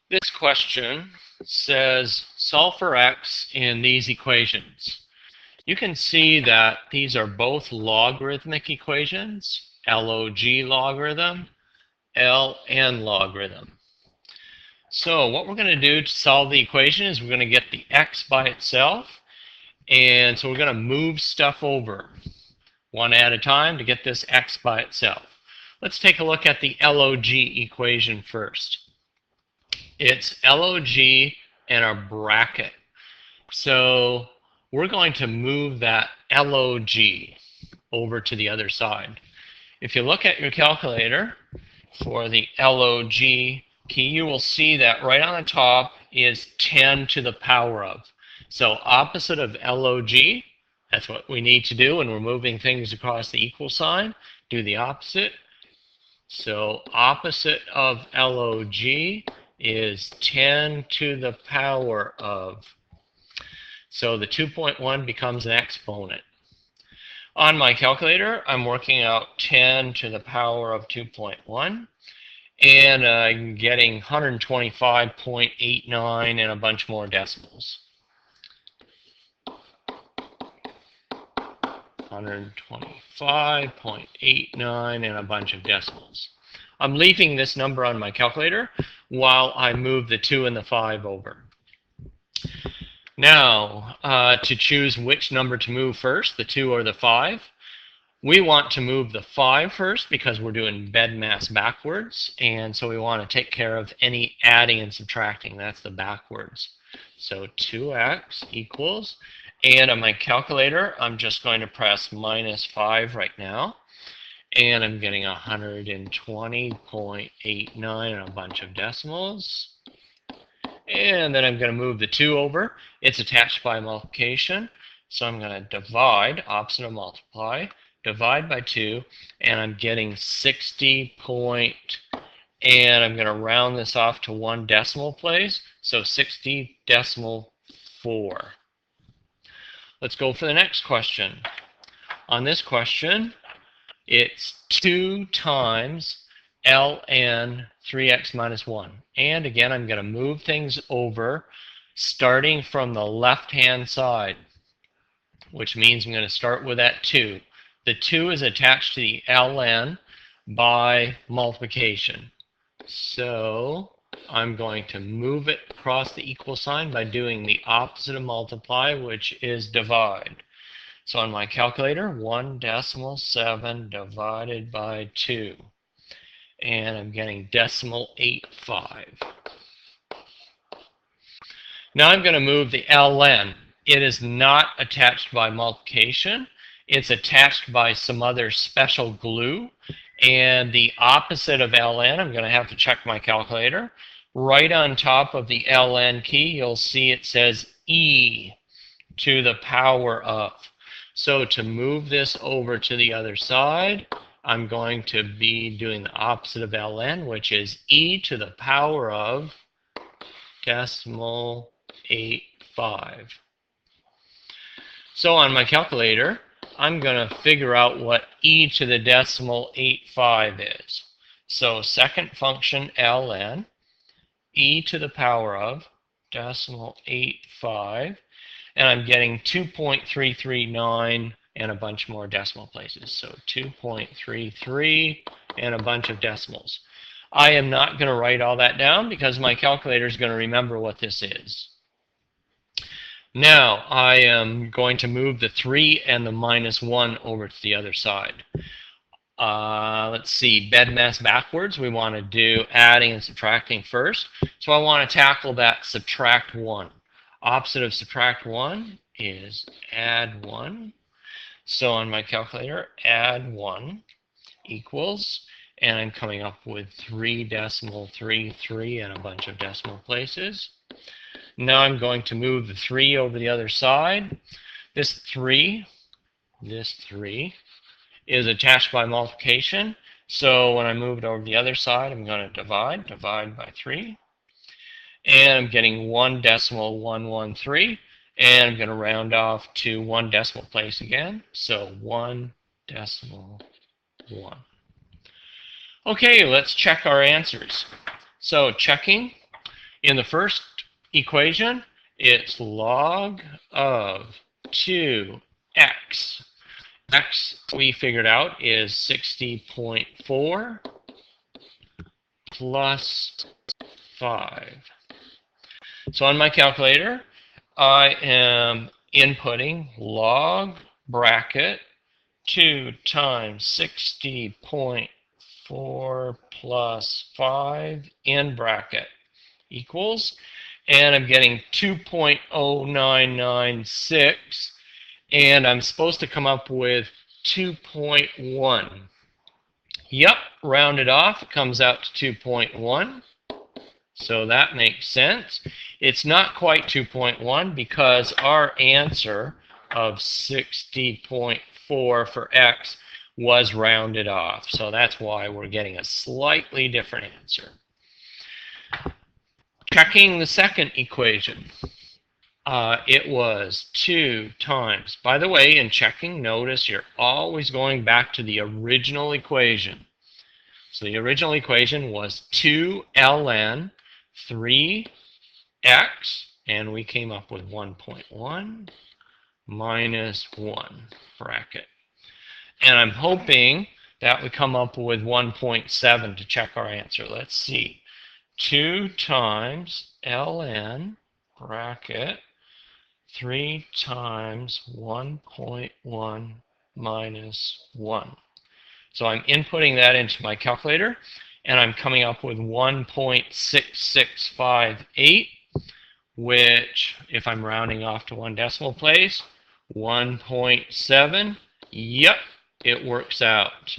This question says solve for x in these equations. You can see that these are both logarithmic equations, log logarithm, ln logarithm. So what we're going to do to solve the equation is we're going to get the x by itself, and so we're going to move stuff over one at a time to get this x by itself. Let's take a look at the log equation first. It's log and a bracket. So we're going to move that log over to the other side. If you look at your calculator for the log key, you will see that right on the top is 10 to the power of. So opposite of log, that's what we need to do when we're moving things across the equal sign. Do the opposite. So opposite of log is 10 to the power of. So the 2.1 becomes an exponent. On my calculator, I'm working out 10 to the power of 2.1, and I'm getting 125.89 and a bunch more decimals. 125.89 and a bunch of decimals. I'm leaving this number on my calculator while I move the 2 and the 5 over. Now, to choose which number to move first, the 2 or the 5, we want to move the 5 first because we're doing BEDMAS backwards, and so we want to take care of any adding and subtracting. That's the backwards. So 2x equals, and on my calculator, I'm just going to press -5 right now, and I'm getting 120.89 and a bunch of decimals. And then I'm going to move the 2 over. It's attached by multiplication, so I'm going to divide, opposite of multiply, divide by 2, and I'm getting 60 point, and I'm going to round this off to 1 decimal place, so 60.4. Let's go for the next question. On this question, it's 2 times ln 3x minus 1. And again, I'm going to move things over starting from the left-hand side, which means I'm going to start with that 2. The 2 is attached to the ln by multiplication. So I'm going to move it across the equal sign by doing the opposite of multiply, which is divide. So on my calculator, 1.7 divided by 2. And I'm getting 0.85. Now I'm going to move the ln. It is not attached by multiplication. It's attached by some other special glue. And the opposite of ln, I'm going to have to check my calculator. Right on top of the ln key, you'll see it says e to the power of. So to move this over to the other side, I'm going to be doing the opposite of ln, which is e to the power of 0.85. So on my calculator, I'm going to figure out what e to the 0.85 is. So second function ln, e to the power of 0.85, and I'm getting 2.339 and a bunch more decimal places. So 2.33 and a bunch of decimals. I am not going to write all that down because my calculator is going to remember what this is. Now I am going to move the 3 and the -1 over to the other side. Let's see, BEDMAS backwards. We want to do adding and subtracting first. So I want to tackle that subtract 1. Opposite of subtract 1 is add 1. So on my calculator, add 1 equals, and I'm coming up with 3.33 and a bunch of decimal places. Now I'm going to move the 3 over the other side. This 3 is attached by multiplication. So when I move it over the other side, I'm going to divide by 3. And I'm getting 1.113. And I'm going to round off to 1 decimal place again. So 1.1. Okay, let's check our answers. So checking, In the first equation, it's log of 2x. X we figured out is 60.4 plus 5. So on my calculator, I am inputting log bracket 2 times 60.4 plus 5 in bracket equals, and I'm getting 2.0996, and I'm supposed to come up with 2.1. Yep, rounded off, it comes out to 2.1. So that makes sense. It's not quite 2.1 because our answer of 60.4 for x was rounded off. So that's why we're getting a slightly different answer. Checking the second equation. It was 2 times. By the way, in checking, notice you're always going back to the original equation. So the original equation was 2ln 3x, and we came up with 1.1 minus 1 bracket. And I'm hoping that we come up with 1.7 to check our answer. Let's see. 2 times ln bracket 3 times 1.1 minus 1. So I'm inputting that into my calculator, and I'm coming up with 1.6658, which, if I'm rounding off to one decimal place, 1.7, yep, it works out.